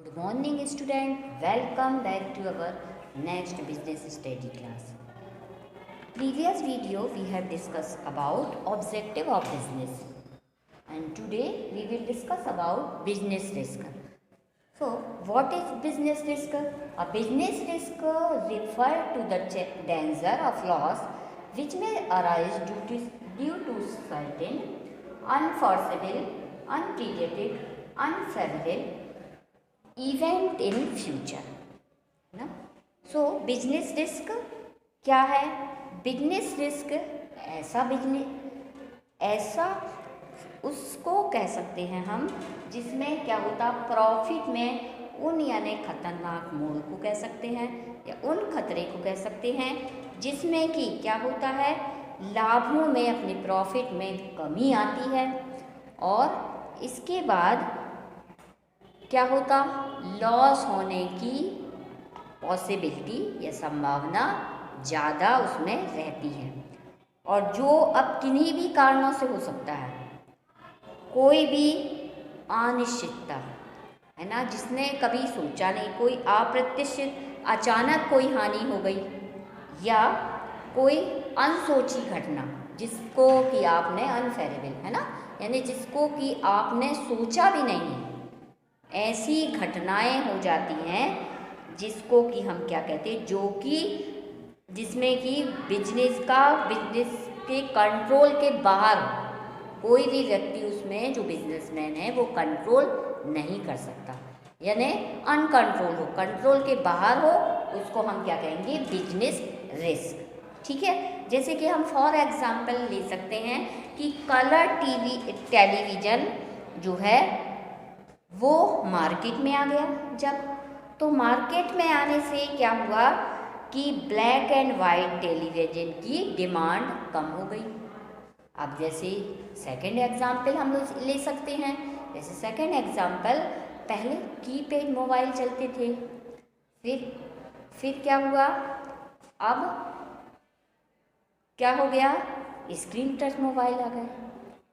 Good morning student, welcome back to our next business study class. Previous video we have discussed about objective of business and today we will discuss about business risk. So what is business risk? A business risk refer to the danger of loss which may arise due to certain unforeseeable, unpredicted, unfavorable event in future है ना। सो business risk क्या है? Business risk ऐसा उसको कह सकते हैं हम जिसमें क्या होता, प्रॉफिट में उन यानी खतरनाक मोड़ को कह सकते हैं या उन खतरे को कह सकते हैं जिसमें कि क्या होता है, लाभों में अपने प्रॉफिट में कमी आती है और इसके बाद क्या होता, लॉस होने की पॉसिबिलिटी या संभावना ज़्यादा उसमें रहती है। और जो अब किन्हीं भी कारणों से हो सकता है, कोई भी अनिश्चितता है ना, जिसने कभी सोचा नहीं, कोई अप्रत्याशित अचानक कोई हानि हो गई या कोई अनसोची घटना जिसको कि आपने अनफेरेबल है ना, यानी जिसको कि आपने सोचा भी नहीं, ऐसी घटनाएं हो जाती हैं जिसको कि हम क्या कहते हैं, जो कि जिसमें कि बिजनेस के कंट्रोल के बाहर कोई भी व्यक्ति उसमें जो बिजनेसमैन है वो कंट्रोल नहीं कर सकता, यानी अनकंट्रोल हो, कंट्रोल के बाहर हो, उसको हम क्या कहेंगे, बिजनेस रिस्क। ठीक है, जैसे कि हम फॉर एग्जांपल ले सकते हैं कि कलर टेलीविज़न जो है वो मार्केट में आ गया। जब तो मार्केट में आने से क्या हुआ कि ब्लैक एंड वाइट टेलीविज़न की डिमांड कम हो गई। अब जैसे सेकंड एग्जांपल हम लोग ले सकते हैं, जैसे सेकंड एग्जांपल, पहले कीपैड मोबाइल चलते थे, फिर क्या हुआ, अब क्या हो गया, स्क्रीन टच मोबाइल आ गए,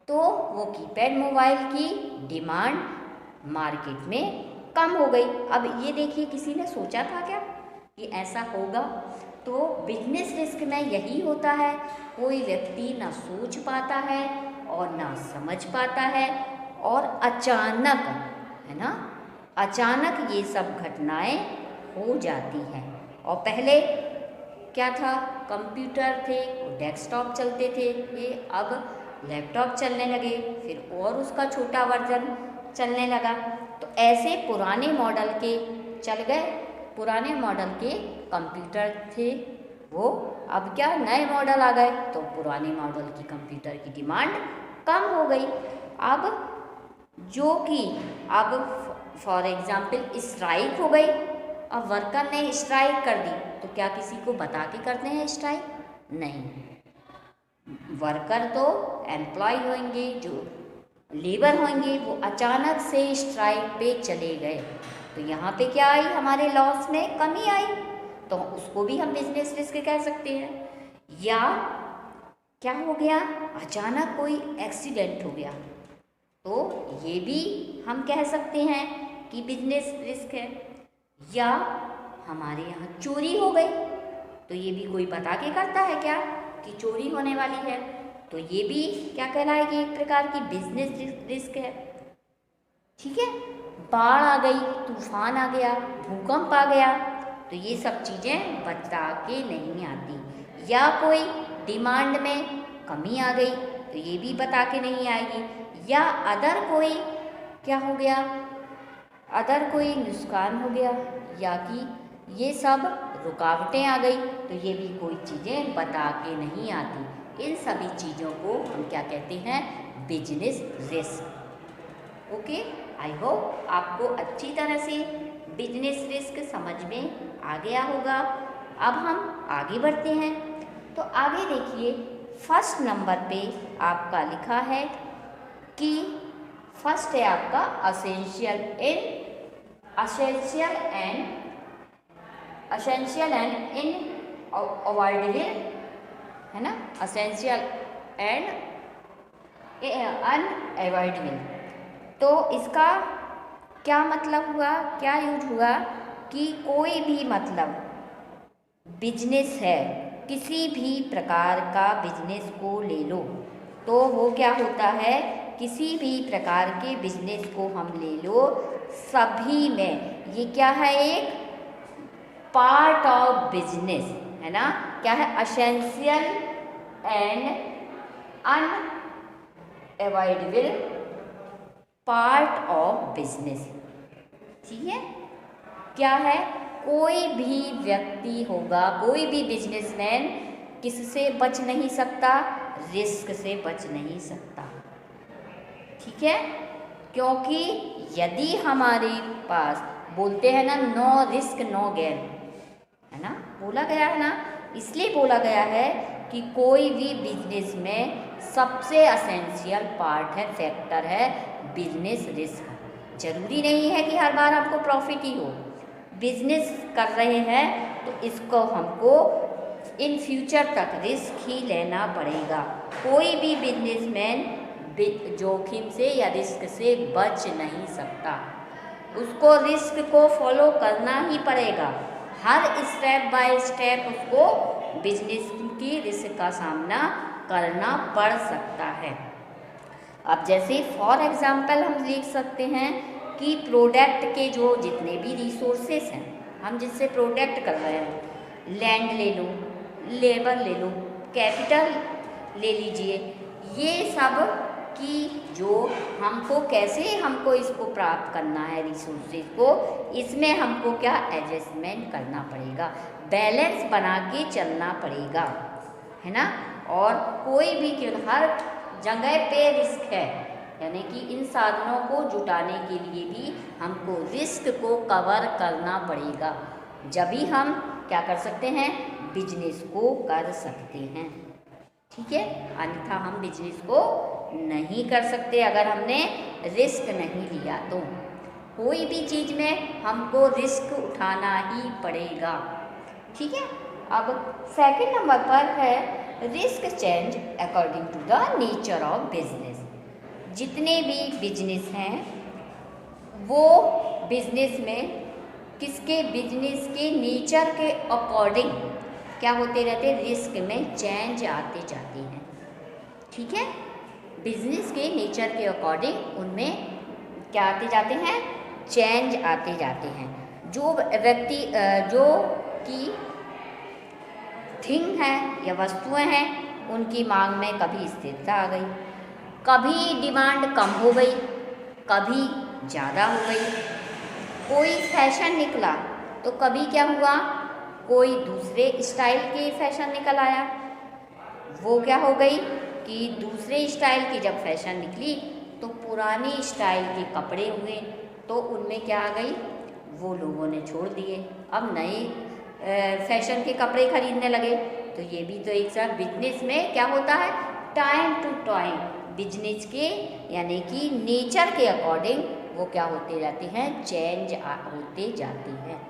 तो वो कीपैड मोबाइल की डिमांड मार्केट में कम हो गई। अब ये देखिए, किसी ने सोचा था क्या कि ऐसा होगा? तो बिजनेस रिस्क में यही होता है, कोई व्यक्ति ना सोच पाता है और ना समझ पाता है और अचानक है ना, अचानक ये सब घटनाएं हो जाती हैं। और पहले क्या था, कंप्यूटर थे, डेस्कटॉप चलते थे, ये अब लैपटॉप चलने लगे, फिर और उसका छोटा वर्जन चलने लगा। तो ऐसे पुराने मॉडल के चल गए, पुराने मॉडल के कंप्यूटर थे वो, अब क्या नए मॉडल आ गए, तो पुराने मॉडल की कंप्यूटर की डिमांड कम हो गई। अब जो कि अब फॉर एग्जांपल स्ट्राइक हो गई, अब वर्कर ने स्ट्राइक कर दी, तो क्या किसी को बता के करते हैं स्ट्राइक? नहीं, वर्कर तो एम्प्लॉय होंगे, जो लेबर होंगे, वो अचानक से स्ट्राइक पे चले गए, तो यहाँ पे क्या आई, हमारे लॉस में कमी आई, तो उसको भी हम बिजनेस रिस्क कह सकते हैं। या क्या हो गया, अचानक कोई एक्सीडेंट हो गया, तो ये भी हम कह सकते हैं कि बिजनेस रिस्क है। या हमारे यहाँ चोरी हो गई, तो ये भी कोई बता के करता है क्या कि चोरी होने वाली है, तो ये भी क्या कहलाएगी, एक प्रकार की बिजनेस रिस्क है। ठीक है, बाढ़ आ गई, तूफान आ गया, भूकंप आ गया, तो ये सब चीज़ें बता के नहीं आती। या कोई डिमांड में कमी आ गई, तो ये भी बता के नहीं आएगी। या अदर कोई क्या हो गया, अदर कोई नुकसान हो गया, या कि ये सब रुकावटें आ गई, तो ये भी कोई चीज़ें बता के नहीं आती। इन सभी चीज़ों को हम क्या कहते हैं, business risk. Okay, I hope आपको अच्छी तरह से बिजनेस रिस्क समझ में आ गया होगा। अब हम आगे बढ़ते हैं, तो आगे देखिए, फर्स्ट नंबर पे आपका लिखा है कि फर्स्ट है आपका असेंशियल एंड इन अवॉइडेबल है ना, असेंशियल एंड अनअवॉइडेबल। तो इसका क्या मतलब हुआ, क्या यूज हुआ कि कोई भी मतलब बिजनेस है, किसी भी प्रकार का बिजनेस को ले लो, तो वो क्या होता है, किसी भी प्रकार के बिजनेस को हम ले लो, सभी में ये क्या है, एक पार्ट ऑफ बिजनेस है ना, क्या है, essential and unavoidable part of business. ठीक है, क्या है, कोई भी व्यक्ति होगा, कोई भी बिजनेसमैन किससे बच नहीं सकता, रिस्क से बच नहीं सकता। ठीक है, क्योंकि यदि हमारे पास, बोलते हैं ना, नो रिस्क नो गेन, है ना, बोला गया है ना, इसलिए बोला गया है कि कोई भी बिजनेस में सबसे असेंशियल पार्ट है, फैक्टर है बिजनेस रिस्क। जरूरी नहीं है कि हर बार आपको प्रॉफिट ही हो, बिजनेस कर रहे हैं तो इसको हमको इन फ्यूचर तक रिस्क ही लेना पड़ेगा। कोई भी बिजनेसमैन जोखिम से या रिस्क से बच नहीं सकता, उसको रिस्क को फॉलो करना ही पड़ेगा, हर स्टेप बाय स्टेप उसको बिजनेस की रिस्क का सामना करना पड़ सकता है। अब जैसे फॉर एग्जांपल हम लिख सकते हैं कि प्रोडक्ट के जो जितने भी रिसोर्सेस हैं, हम जिससे प्रोडक्ट कर रहे हैं, लैंड ले लो, लेबर ले लो, कैपिटल ले लीजिए, ये सब कि जो हमको कैसे हमको इसको प्राप्त करना है रिसोर्सेज को, इसमें हमको क्या एडजस्टमेंट करना पड़ेगा, बैलेंस बना के चलना पड़ेगा, है ना। और कोई भी हर जगह पे रिस्क है, यानी कि इन साधनों को जुटाने के लिए भी हमको रिस्क को कवर करना पड़ेगा, जब ही हम क्या कर सकते हैं, बिजनेस को कर सकते हैं। ठीक है, अन्यथा हम बिजनेस को नहीं कर सकते अगर हमने रिस्क नहीं लिया तो। कोई भी चीज़ में हमको रिस्क उठाना ही पड़ेगा। ठीक है, अब सेकंड नंबर पर है risk change according to the nature of business. जितने भी बिजनेस हैं वो बिजनेस में किसके, बिजनेस के नेचर के अकॉर्डिंग क्या होते रहते, रिस्क में चेंज आते जाते हैं। ठीक है, बिजनेस के नेचर के अकॉर्डिंग उनमें क्या आते जाते हैं, चेंज आते जाते हैं। जो व्यक्ति जो कि थिंग है या वस्तुएं हैं, उनकी मांग में कभी स्थिरता आ गई, कभी डिमांड कम हो गई, कभी ज़्यादा हो गई। कोई फैशन निकला तो कभी क्या हुआ, कोई दूसरे स्टाइल के फैशन निकल आया, वो क्या हो गई कि दूसरे स्टाइल की जब फैशन निकली तो पुरानी स्टाइल के कपड़े हुए, तो उनमें क्या आ गई, वो लोगों ने छोड़ दिए, अब नए फैशन के कपड़े खरीदने लगे। तो ये भी तो एक साथ बिजनेस में क्या होता है, टाइम टू टाइम बिजनेस के यानी कि नेचर के अकॉर्डिंग वो क्या होते जाते हैं, चेंज होते जाते हैं।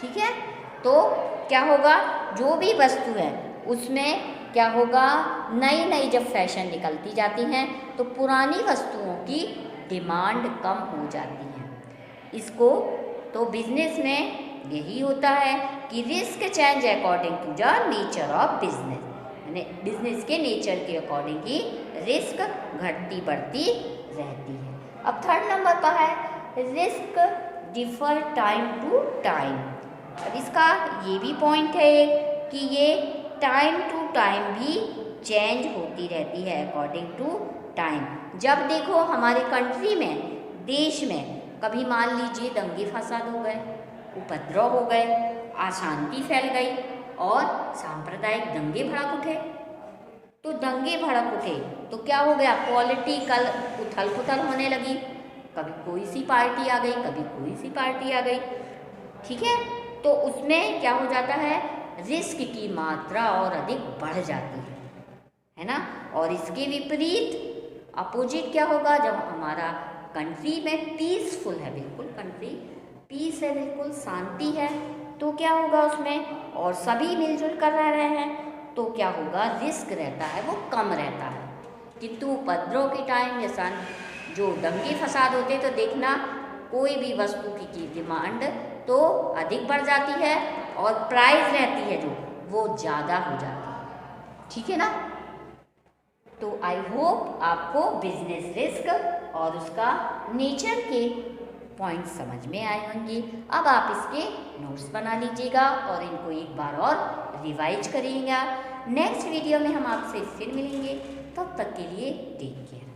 ठीक है, तो क्या होगा, जो भी वस्तु है उसमें क्या होगा, नई नई जब फैशन निकलती जाती हैं तो पुरानी वस्तुओं की डिमांड कम हो जाती है। इसको तो बिजनेस में यही होता है कि risk change according to the nature of business, यानी बिजनेस के नेचर के अकॉर्डिंग ही रिस्क घटती बढ़ती रहती है। अब थर्ड नंबर पर है risk differ time to time. अब इसका ये भी पॉइंट है कि ये टाइम टू टाइम भी चेंज होती रहती है अकॉर्डिंग टू टाइम। जब देखो हमारे कंट्री में, देश में कभी मान लीजिए दंगे फसाद हो गए, उपद्रव हो गए, अशांति फैल गई और सांप्रदायिक दंगे भड़क उठे, तो दंगे भड़क उठे तो क्या हो गया, पॉलिटिकल उथल पुथल होने लगी, कभी कोई सी पार्टी आ गई, कभी कोई सी पार्टी आ गई। ठीक है, तो उसमें क्या हो जाता है, रिस्क की मात्रा और अधिक बढ़ जाती है ना। और इसके विपरीत अपोजिट क्या होगा, जब हमारा कंट्री में पीसफुल है, बिल्कुल कंट्री पीस है, बिल्कुल शांति है, तो क्या होगा उसमें, और सभी मिलजुल कर रह रहे हैं, तो क्या होगा, रिस्क रहता है वो कम रहता है। किंतु उपद्रव के टाइम या जो दंगे फसाद होते तो देखना कोई भी वस्तु की डिमांड तो अधिक बढ़ जाती है और प्राइस रहती है जो वो ज़्यादा हो जाती है, ठीक है ना। तो आई होप आपको बिजनेस रिस्क और उसका नेचर के पॉइंट समझ में आए होंगे। अब आप इसके नोट्स बना लीजिएगा और इनको एक बार और रिवाइज करिएगा। नेक्स्ट वीडियो में हम आपसे फिर मिलेंगे, तब तक के लिए टेक केयर।